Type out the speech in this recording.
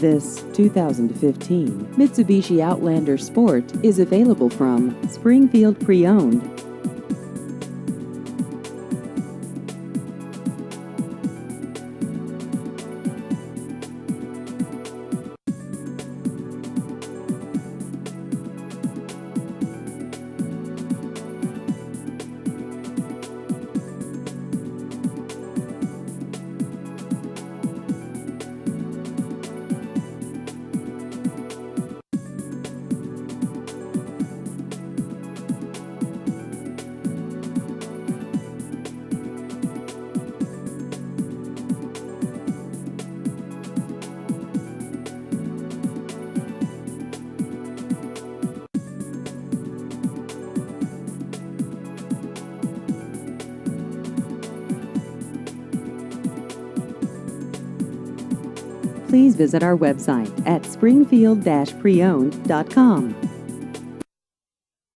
This 2015 Mitsubishi Outlander Sport is available from Springfield Pre-Owned. Please visit our website at springfield-preowned.com.